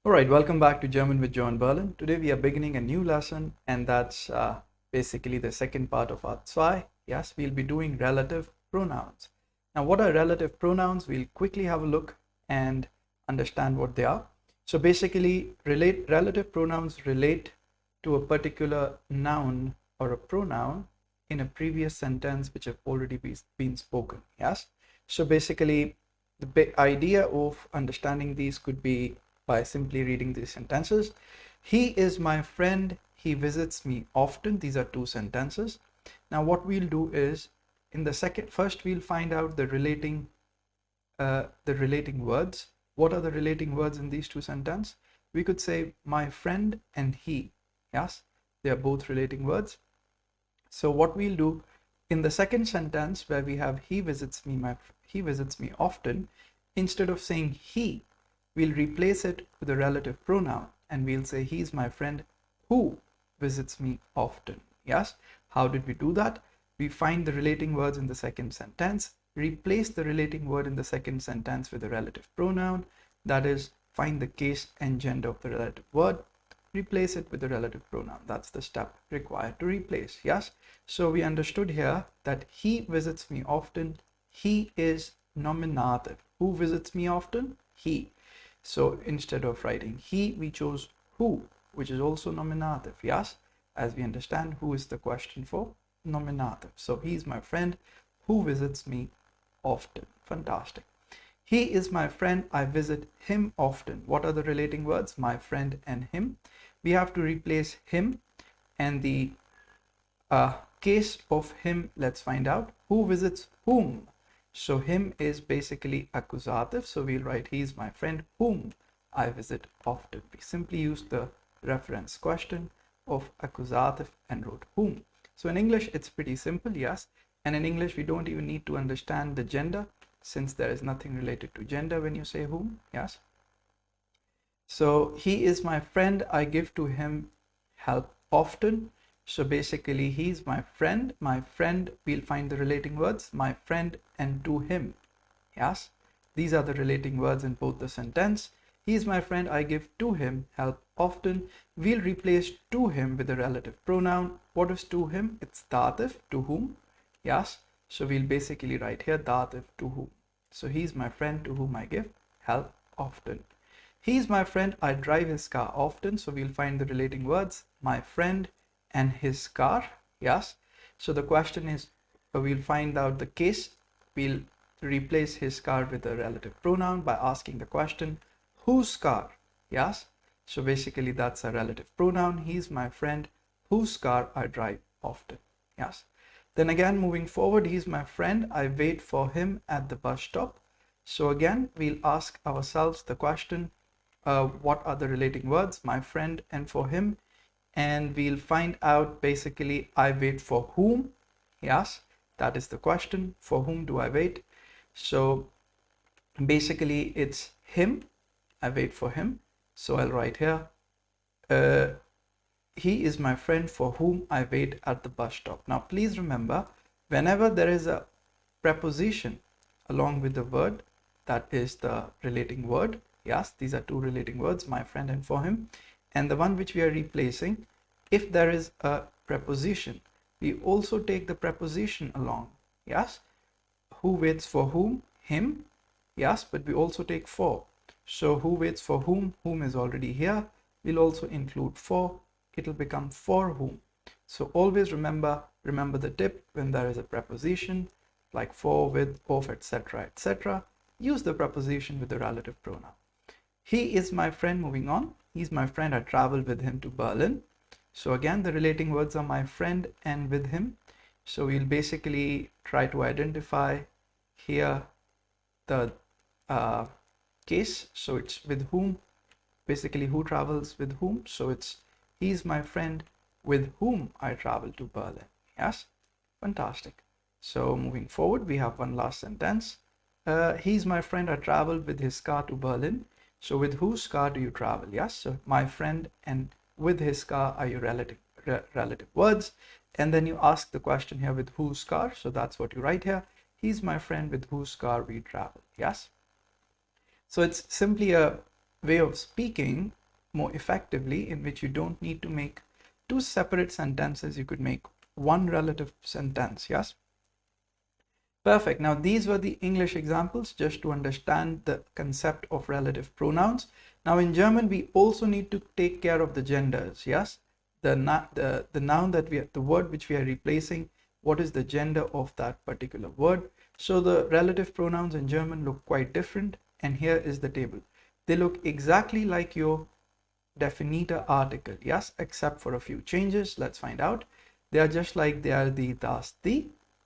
Alright, welcome back to German with Joe in Berlin. Today we are beginning a new lesson, and that's basically the second part of our 2. Yes, we'll be doing relative pronouns. Now, what are relative pronouns? We'll quickly have a look and understand what they are. So basically, relative pronouns relate to a particular noun or a pronoun in a previous sentence which have already been spoken. Yes. So basically, the idea of understanding these could be by simply reading these sentences. He is my friend. He visits me often. These are two sentences. Now what we'll do is, in the first we'll find out the relating words. What are the relating words in these two sentences? We could say my friend and he. Yes, they are both relating words. So what we'll do in the second sentence, where we have he visits me often, instead of saying he, we'll replace it with a relative pronoun and we'll say he's my friend who visits me often. Yes. How did we do that? We find the relating words in the second sentence, replace the relating word in the second sentence with a relative pronoun. That is, find the case and gender of the relative word, replace it with the relative pronoun. That's the step required to replace. Yes. So we understood here that he visits me often. He is nominative. Who visits me often? He. So instead of writing he, we chose who, which is also nominative. Yes, as we understand, who is the question for? Nominative. So he's my friend who visits me often. Fantastic. He is my friend. I visit him often. What are the relating words? My friend and him. We have to replace him and the case of him. Let's find out. Who visits whom? So him is basically accusative. So we'll write he's my friend whom I visit often. We simply use the reference question of accusative and wrote whom. So in English, it's pretty simple. Yes. And in English, we don't even need to understand the gender, since there is nothing related to gender when you say whom. Yes. So he is my friend. I give to him help often. So basically, he's my friend. My friend, we'll find the relating words, my friend and to him. Yes, these are the relating words in both the sentence. He's my friend. I give to him help often. We'll replace to him with a relative pronoun. What is to him? It's dative, to whom. Yes, so we'll basically write here dative, to whom. So he's my friend to whom I give help often. He's my friend. I drive his car often. So we'll find the relating words, my friend and his car. Yes. So the question is, we'll find out the case. We'll replace his car with a relative pronoun by asking the question, whose car? Yes. So basically that's a relative pronoun. He's my friend whose car I drive often. Yes. Then again, moving forward, he's my friend. I wait for him at the bus stop. So again, we'll ask ourselves the question, what are the relating words? My friend and for him. And we'll find out basically I wait for whom. Yes, that is the question. For whom do I wait? So basically it's him. I wait for him. So I'll write here, he is my friend for whom I wait at the bus stop. Now please remember, whenever there is a preposition along with the word, that is the relating word. Yes, these are two relating words, my friend and for him. And the one which we are replacing, if there is a preposition, we also take the preposition along. Yes. Who waits for whom? Him. Yes, but we also take for. So who waits for whom? Whom is already here. We'll also include for. It'll become for whom. So always remember the tip: when there is a preposition like for, with, of, etc., etc., use the preposition with the relative pronoun. He is my friend. Moving on. He's my friend. I traveled with him to Berlin. So again, the relating words are my friend and with him. So we'll basically try to identify here the case. So it's with whom, basically who travels with whom. So it's he's my friend with whom I travel to Berlin. Yes, fantastic. So moving forward, we have one last sentence. He's my friend. I traveled with his car to Berlin. So with whose car do you travel? Yes, so my friend and with his car are your relative words. And then you ask the question here, with whose car? So that's what you write here. He's my friend with whose car we travel. Yes. So it's simply a way of speaking more effectively, in which you don't need to make two separate sentences. You could make one relative sentence. Yes. Perfect. Now these were the English examples just to understand the concept of relative pronouns. Now in German we also need to take care of the genders. Yes, the noun that the word which we are replacing, what is the gender of that particular word? So the relative pronouns in German look quite different, and here is the table. They look exactly like your definiter article, yes, except for a few changes. Let's find out. They are just like they are the, das, the,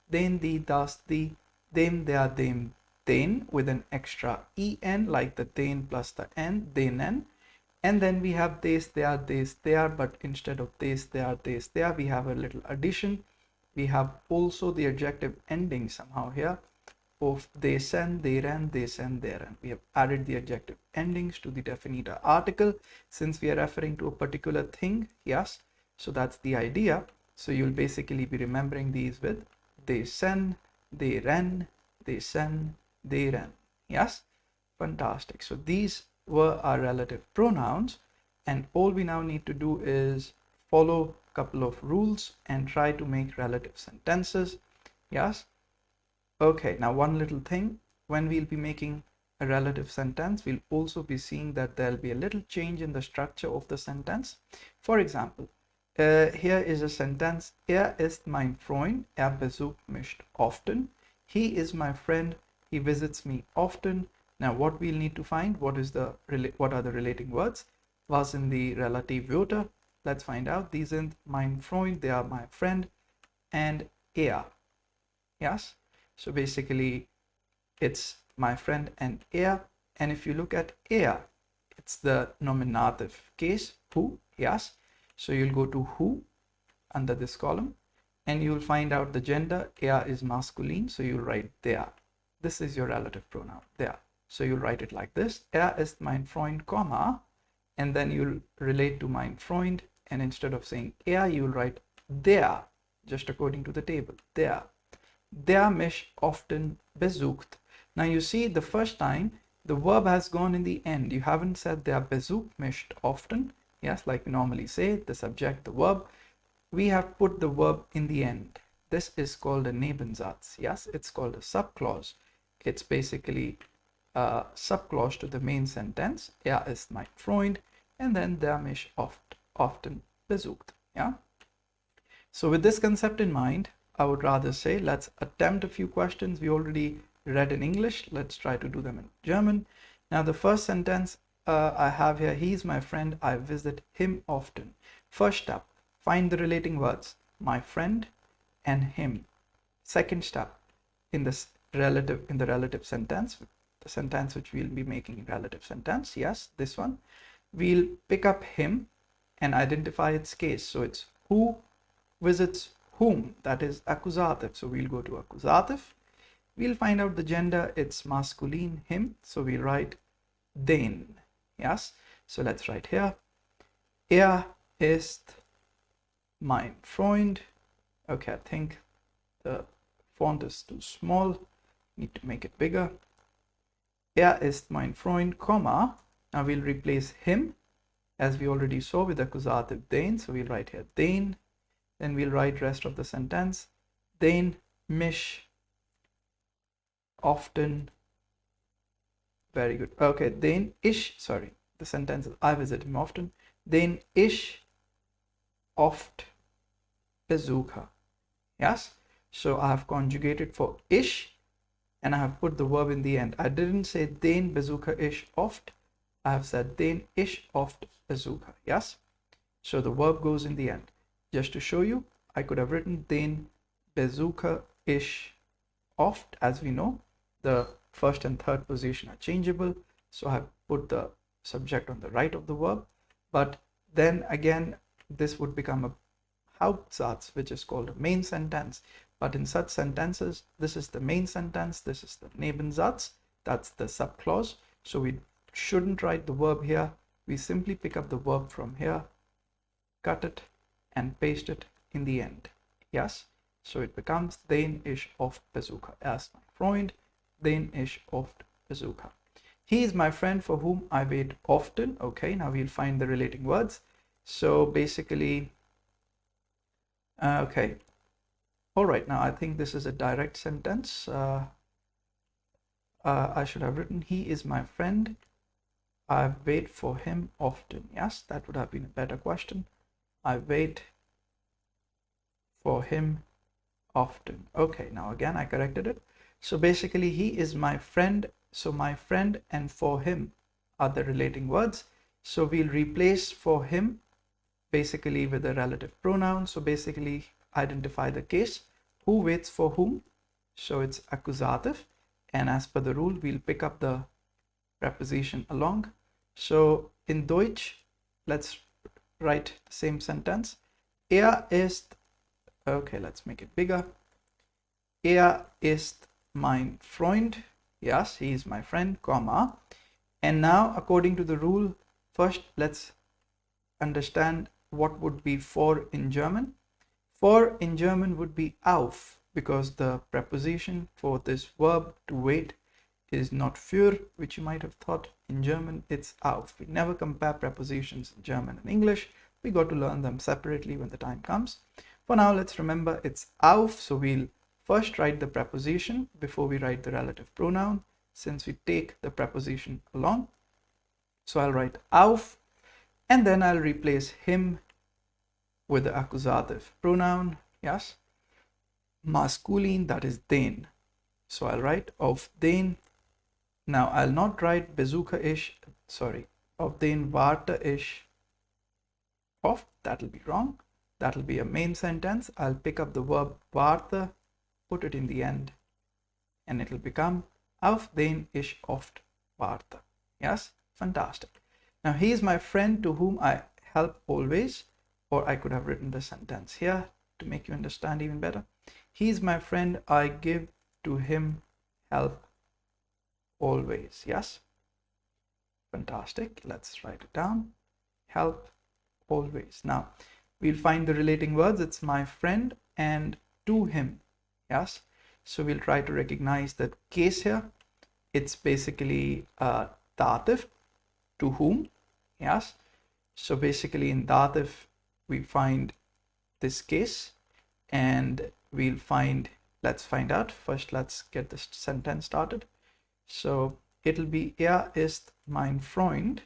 then the, das, the, them, they are them, then, with an extra en, like the then plus the n, denen. And then we have this, they are, but instead of this, they are, we have a little addition. We have also the adjective ending somehow here of desen, deren, desen, deren. We have added the adjective endings to the definiter article since we are referring to a particular thing. Yes, so that's the idea. So you'll basically be remembering these with desen, deren, desen, deren. Yes, fantastic. So these were our relative pronouns, and all we now need to do is follow a couple of rules and try to make relative sentences. Yes. Okay, now one little thing, when we'll be making a relative sentence, we'll also be seeing that there'll be a little change in the structure of the sentence. For example, here is a sentence: Er ist mein Freund, besucht mich often. He is my friend, he visits me often. Now what we'll need to find, what are the relating words? Was in the relative Wörter? Let's find out. These sind mein Freund, they are my friend, and er. Yes. So basically it's my friend and er, and if you look at er, it's the nominative case, who. Yes, so you'll go to who under this column and you'll find out the gender. Er is masculine, so you'll write der. This is your relative pronoun, der. So you'll write it like this: Er ist mein Freund, comma, and then you'll relate to mein Freund, and instead of saying er, you'll write der, just according to the table, der. Der mich often besucht. Now you see, the first time the verb has gone in the end. You haven't said der besucht mich often. Yes, like we normally say, the subject, the verb. We have put the verb in the end. This is called a Nebensatz. Yes, it's called a subclause. It's basically a subclause to the main sentence. Er ist mein Freund, and then der mich often besucht. Yeah. So with this concept in mind, I would rather say let's attempt a few questions we already read in English. Let's try to do them in German. Now the first sentence I have here: he is my friend, I visit him often. First step, find the relating words, my friend and him. Second step, in the relative sentence, the sentence which we'll be making in relative sentence, yes, this one, we'll pick up him and identify its case. So it's who visits whom, that is accusative. So we'll go to accusative. We'll find out the gender, it's masculine, him, so we'll write den. Yes, so let's write here: Er ist mein Freund. Okay, I think the font is too small, need to make it bigger. Er ist mein Freund, comma, now we'll replace him as we already saw with accusative den, so we'll write here den. Then we'll write rest of the sentence: den mich often. Very good. Okay, den ich, sorry, the sentence is I visit him often. Den ich oft besuche. Yes, so I have conjugated for ich and I have put the verb in the end. I didn't say den besuche ich oft, I have said den ich oft besuche. Yes, so the verb goes in the end. Just to show you, I could have written den besuche ich oft. As we know, the first and third position are changeable, so I have put the subject on the right of the verb. But then again, this would become a Hauptsatz, which is called a main sentence. But in such sentences, this is the main sentence, this is the Nebensatz, that's the subclause. So we shouldn't write the verb here. We simply pick up the verb from here, cut it, and paste it in the end. Yes, so it becomes den ich oft besuche. Er ist mein Freund, den ich oft besuche. He is my friend for whom I wait often. Okay, now we'll find the relating words. So basically, okay. All right, now I think this is a direct sentence. I should have written, he is my friend. I wait for him often. Yes, that would have been a better question. I wait for him often. Okay, now again, I corrected it. So basically, he is my friend. So my friend and for him are the relating words. So we'll replace for him basically with a relative pronoun. So basically identify the case. Who waits for whom? So it's accusative. And as per the rule, we'll pick up the preposition along. So in Deutsch, let's write the same sentence. Er ist, okay, let's make it bigger. Er ist mein Freund. Yes, he is my friend, comma. And now, according to the rule, first let's understand what would be for in German. For in German would be auf, because the preposition for this verb to wait is not für, which you might have thought. In German it's auf. We never compare prepositions in German and English. We got to learn them separately when the time comes. For now, let's remember it's auf. So we'll first write the preposition before we write the relative pronoun, since we take the preposition along. So I'll write auf, and then I'll replace him with the accusative pronoun. Yes, masculine, that is den. So I'll write auf den. Now I'll not write besuche ich, sorry, auf den warte ich oft. That'll be wrong. That'll be a main sentence. I'll pick up the verb warte, put it in the end, and it'll become auf den ich oft warte. Yes, fantastic. Now he is my friend to whom I help always, or I could have written the sentence here to make you understand even better. He is my friend, I give to him help always. Yes, fantastic. Let's write it down. Help always. Now we'll find the relating words. It's my friend and to him. Yes, so we'll try to recognize that case here. It's basically dative, to whom. Yes, so basically in dative we find this case, and we'll find, let's find out first. Let's get this sentence started. So it'll be er ist mein Freund.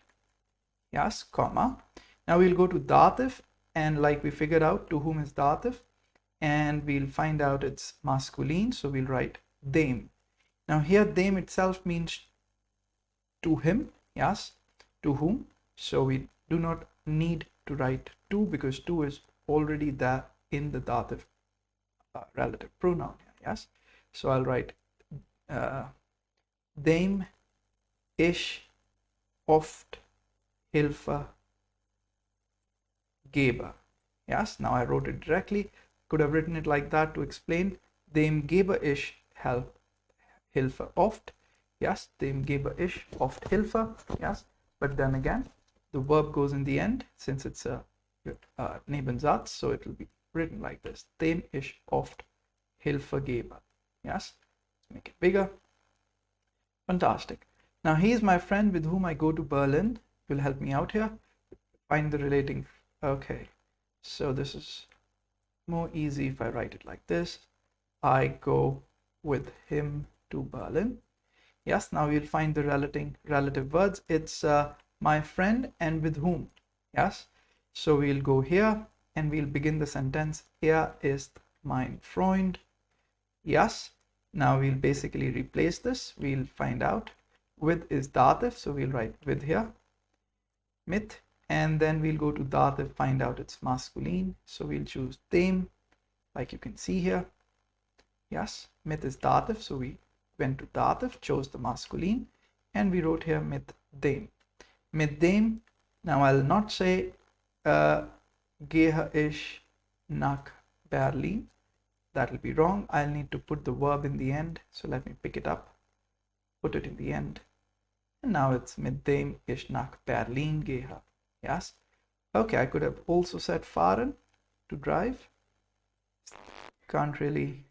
Yes, comma. Now we'll go to dative, and like we figured out, to whom is dative, and we'll find out it's masculine. So we'll write dem. Now here dem itself means to him. Yes, to whom. So we do not need to write to, because to is already there in the dative relative pronoun. Yes, so I'll write dem ich oft Hilfe gebe. Yes, now I wrote it directly. Could have written it like that to explain. Dem gebe ich Hilfe oft. Yes, dem gebe ich oft Hilfe. Yes, but then again, the verb goes in the end since it's a Nebensatz, so it will be written like this. Dem ich oft Hilfe gebe. Yes, make it bigger. Fantastic. Now he is my friend with whom I go to Berlin. Will help me out here. Find the relating. Okay, so this is more easy if I write it like this. I go with him to Berlin. Yes, now we'll find the relative words. It's my friend and with whom. Yes, so we'll go here and we'll begin the sentence. Er ist mein Freund. Yes, now we'll basically replace this. We'll find out with is dative, so we'll write with here, mit, and then we'll go to dative, find out it's masculine, so we'll choose dem, like you can see here. Yes, mit is dative, so we went to dative, chose the masculine, and we wrote here mit dem. Mit dem. Now I'll not say gehe ich nach Berlin. That will be wrong. I'll need to put the verb in the end, so let me pick it up, put it in the end, and now it's mit dem ich nach Berlin gehe. Yes, okay, I could have also said fahren, to drive. Can't really